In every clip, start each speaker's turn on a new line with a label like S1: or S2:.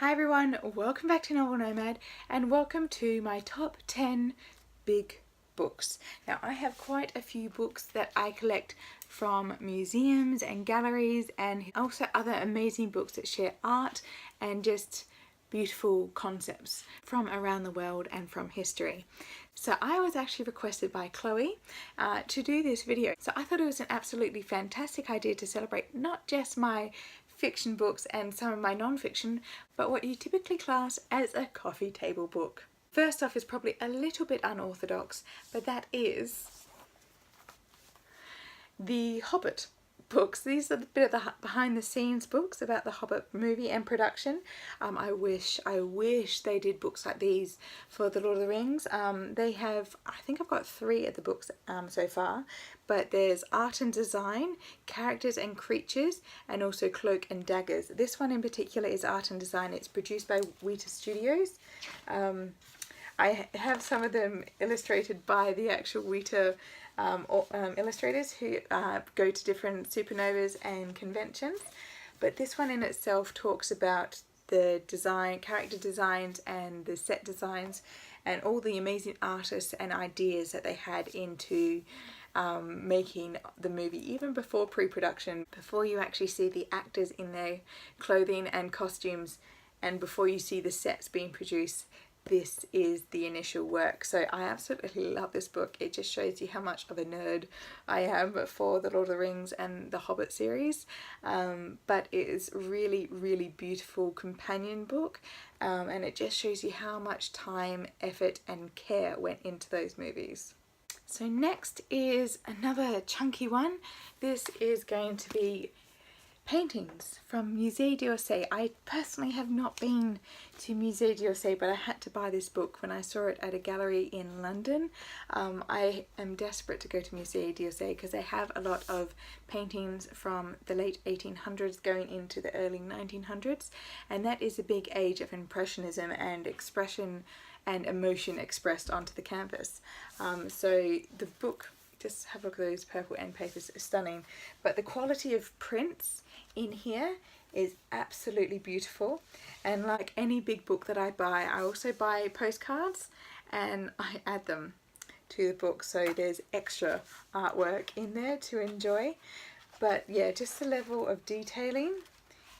S1: Hi everyone, welcome back to Novel Nomad and welcome to my top 10 big books. Now I have quite a few books that I collect from museums and galleries and also other amazing books that share art and just beautiful concepts from around the world and from history. So I was actually requested by Chloe to do this video. So I thought it was an absolutely fantastic idea to celebrate not just my fiction books and some of my non-fiction, but what you typically class as a coffee table book. First off is probably a little bit unorthodox, but that is the Hobbit books. These are a bit of the behind the scenes books about the Hobbit movie and production. I wish they did books like these for the Lord of the Rings. They have, I think I've got 3 of the books so far, but there's art and design, characters and creatures, and also cloak and daggers. This one in particular is art and design. It's produced by Weta Studios. I have some of them illustrated by the actual Weta illustrators who go to different supernovas and conventions, but this one in itself talks about the design, character designs and the set designs and all the amazing artists and ideas that they had into making the movie, even before pre-production, before you actually see the actors in their clothing and costumes and before you see the sets being produced. This is the initial work. So I absolutely love this book. It just shows you how much of a nerd I am for the Lord of the Rings and the Hobbit series, but it is really beautiful companion book, and it just shows you how much time, effort and care went into those movies. So next is another chunky one. This is going to be paintings from Musee dOrsay. I personally have not been to Musee dOrsay, but I had to buy this book when I saw it at a gallery in London. I am desperate to go to Musee dOrsay because they have a lot of paintings from the late 1800s going into the early 1900s, and that is a big age of impressionism and expression and emotion expressed onto the canvas. So the book, just have a look at those purple end papers, are stunning, but the quality of prints in here is absolutely beautiful. And like any big book that I buy, I also buy postcards and I add them to the book, so there's extra artwork in there to enjoy. But yeah, just the level of detailing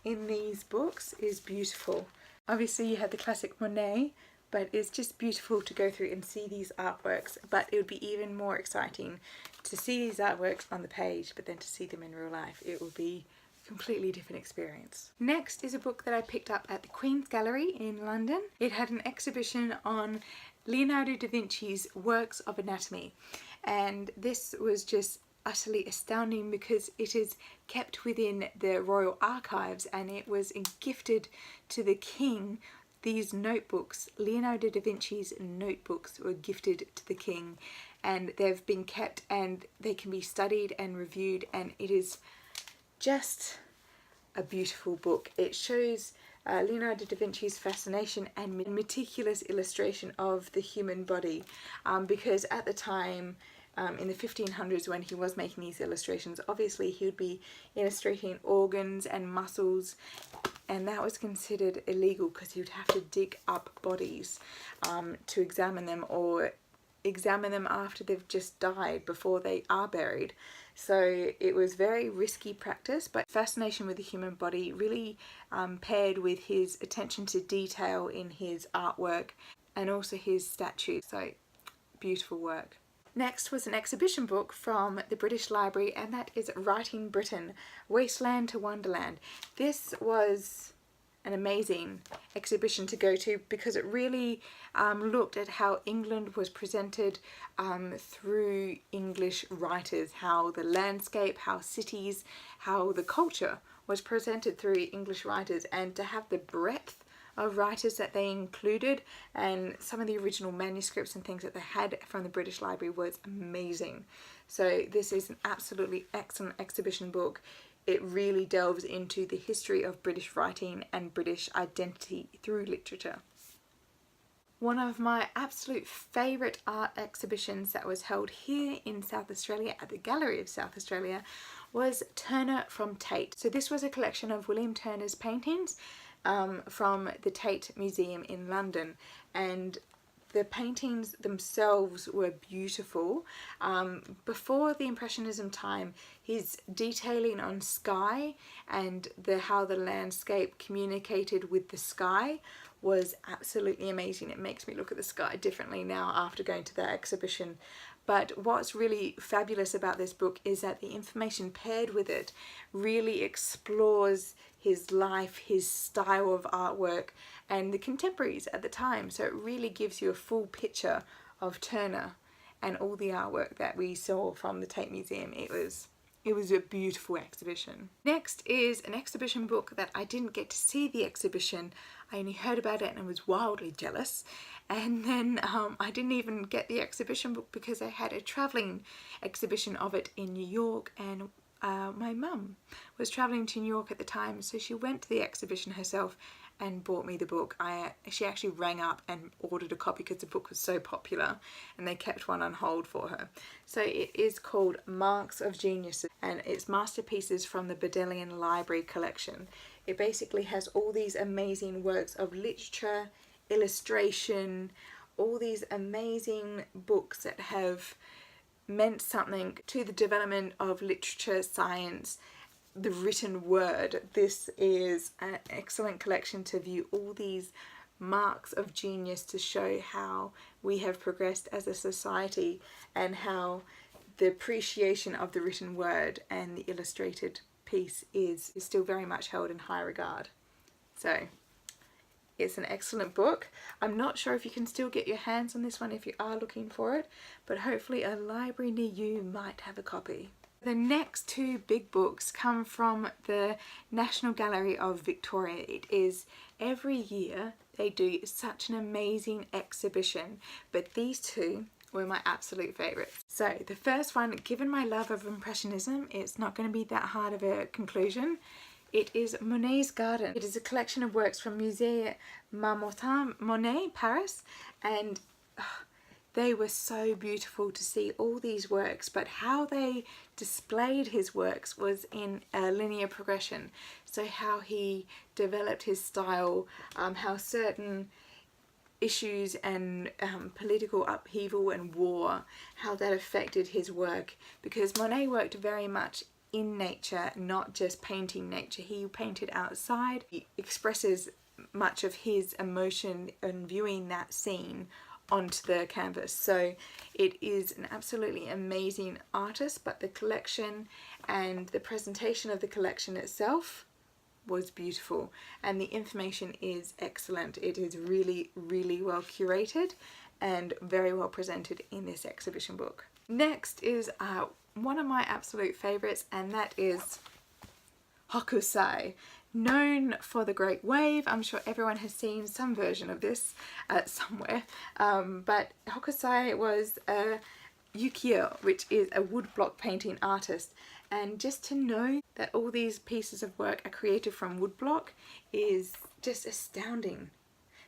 S1: in these books is beautiful. Obviously you have the classic Monet, but it's just beautiful to go through and see these artworks. But it would be even more exciting to see these artworks on the page, but then to see them in real life. It would be a completely different experience. Next is a book that I picked up at the Queen's Gallery in London. It had an exhibition on Leonardo da Vinci's works of anatomy, and this was just utterly astounding because it is kept within the royal archives, and it was gifted to the king. These notebooks, Leonardo da Vinci's notebooks, were gifted to the king, and they've been kept and they can be studied and reviewed, and it is just a beautiful book. It shows Leonardo da Vinci's fascination and meticulous illustration of the human body, because at the time, in the 1500s, when he was making these illustrations, obviously he would be illustrating organs and muscles, and that was considered illegal because he would have to dig up bodies to examine them, or examine them after they've just died before they are buried. So it was very risky practice, but fascination with the human body really paired with his attention to detail in his artwork and also his statues. So beautiful work. Next was an exhibition book from the British Library, and that is Writing Britain, Wasteland to Wonderland. This was an amazing exhibition to go to because it really looked at how England was presented through English writers, how the landscape, how cities, how the culture was presented through English writers, and to have the breadth of writers that they included and some of the original manuscripts and things that they had from the British Library was amazing. So this is an absolutely excellent exhibition book. It really delves into the history of British writing and British identity through literature. One of my absolute favourite art exhibitions that was held here in South Australia at the Gallery of South Australia was Turner from Tate. So this was a collection of William Turner's paintings from the Tate Museum in London, and the paintings themselves were beautiful. Before the Impressionism time, his detailing on sky and how the landscape communicated with the sky was absolutely amazing. It makes me look at the sky differently now after going to that exhibition. But what's really fabulous about this book is that the information paired with it really explores his life, his style of artwork, and the contemporaries at the time. So it really gives you a full picture of Turner and all the artwork that we saw from the Tate Museum. It was a beautiful exhibition. Next is an exhibition book that I didn't get to see the exhibition. I only heard about it and I was wildly jealous. And then I didn't even get the exhibition book because I had a travelling exhibition of it in New York, and my mum was travelling to New York at the time, so she went to the exhibition herself and bought me the book. She actually rang up and ordered a copy because the book was so popular, and they kept one on hold for her. So it is called Marks of Genius, and it's masterpieces from the Bodleian Library collection. It basically has all these amazing works of literature, illustration, all these amazing books that have meant something to the development of literature, science, the written word. This is an excellent collection to view all these marks of genius to show how we have progressed as a society and how the appreciation of the written word and the illustrated piece is still very much held in high regard. So it's an excellent book. I'm not sure if you can still get your hands on this one if you are looking for it, but hopefully a library near you might have a copy. The next two big books come from the National Gallery of Victoria. It is every year they do such an amazing exhibition, but these two were my absolute favourites. So the first one, given my love of Impressionism, it's not going to be that hard of a conclusion. It is Monets Garden. It is a collection of works from Musée Marmottan Monet, Paris, and they were so beautiful to see all these works, but how they displayed his works was in a linear progression. So how he developed his style, how certain issues and political upheaval and war, how that affected his work, because Monet worked very much in nature, not just painting nature. He painted outside. He expresses much of his emotion in viewing that scene onto the canvas. So it is an absolutely amazing artist, but the collection and the presentation of the collection itself was beautiful, and the information is excellent. It is really, really well curated and very well presented in this exhibition book. Next is one of my absolute favourites, and that is Hokusai. Known for the Great Wave. I'm sure everyone has seen some version of this somewhere, but Hokusai was a ukiyo, which is a woodblock painting artist, and just to know that all these pieces of work are created from woodblock is just astounding.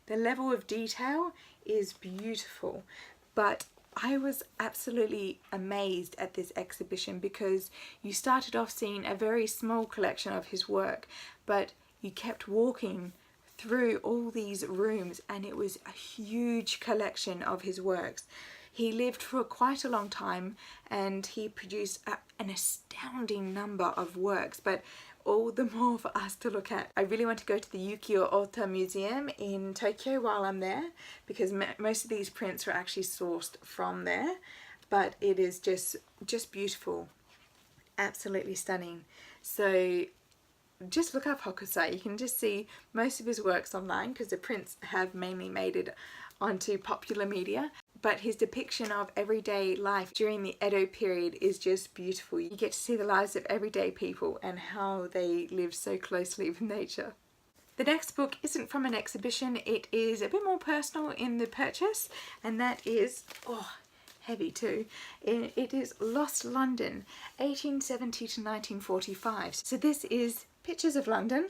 S1: The level of detail is beautiful, but I was absolutely amazed at this exhibition because you started off seeing a very small collection of his work, but you kept walking through all these rooms and it was a huge collection of his works. He lived for quite a long time and he produced an astounding number of works, but all the more for us to look at. I really want to go to the Ukiyo Ota Museum in Tokyo while I'm there, because most of these prints were actually sourced from there, but it is just beautiful, absolutely stunning. So just look up Hokusai. You can just see most of his works online because the prints have mainly made it onto popular media, but his depiction of everyday life during the Edo period is just beautiful. You get to see the lives of everyday people and how they live so closely with nature. The next book isn't from an exhibition, it is a bit more personal in the purchase, and that is, heavy too, it is Lost London, 1870 to 1945. So this is pictures of London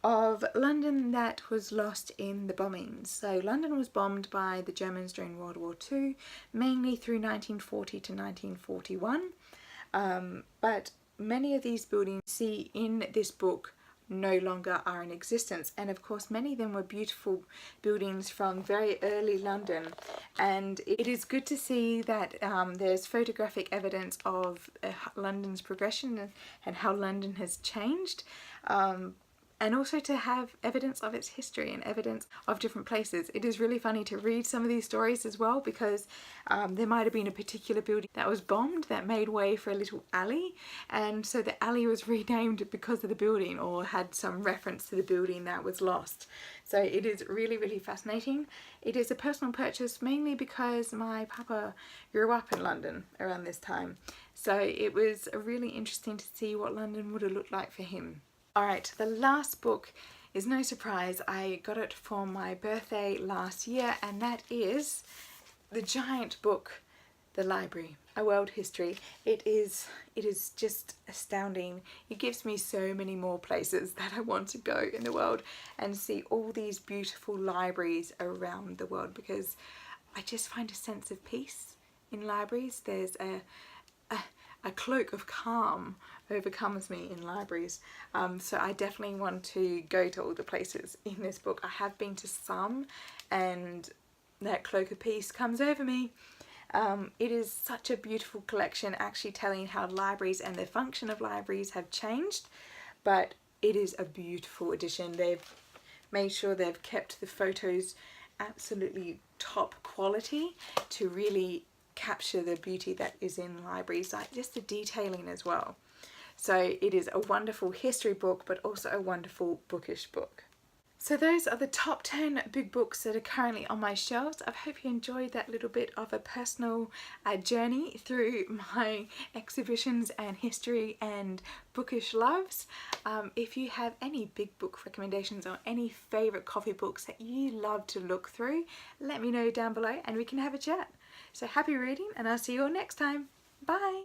S1: that was lost in the bombings. So London was bombed by the Germans during World War II, mainly through 1940 to 1941. But many of these buildings you see in this book no longer are in existence. And of course many of them were beautiful buildings from very early London, and it is good to see that there's photographic evidence of London's progression and how London has changed, and also to have evidence of its history and evidence of different places. It is really funny to read some of these stories as well, because there might have been a particular building that was bombed that made way for a little alley, and so the alley was renamed because of the building, or had some reference to the building that was lost. So it is really, really fascinating. It is a personal purchase mainly because my papa grew up in London around this time, so it was really interesting to see what London would have looked like for him. Alright, the last book is no surprise. I got it for my birthday last year, and that is the giant book, The Library, A World History. It is just astounding. It gives me so many more places that I want to go in the world and see all these beautiful libraries around the world, because I just find a sense of peace in libraries. There's a cloak of calm overcomes me in libraries, so I definitely want to go to all the places in this book. I have been to some, and that cloak of peace comes over me. It is such a beautiful collection, actually telling how libraries and the function of libraries have changed, but it is a beautiful edition. They've made sure they've kept the photos absolutely top quality to really capture the beauty that is in libraries, like just the detailing as well. So it is a wonderful history book, but also a wonderful bookish book. So those are the top 10 big books that are currently on my shelves. I hope you enjoyed that little bit of a personal journey through my exhibitions and history and bookish loves. If you have any big book recommendations or any favourite coffee books that you love to look through, let me know down below and we can have a chat. So happy reading, and I'll see you all next time. Bye!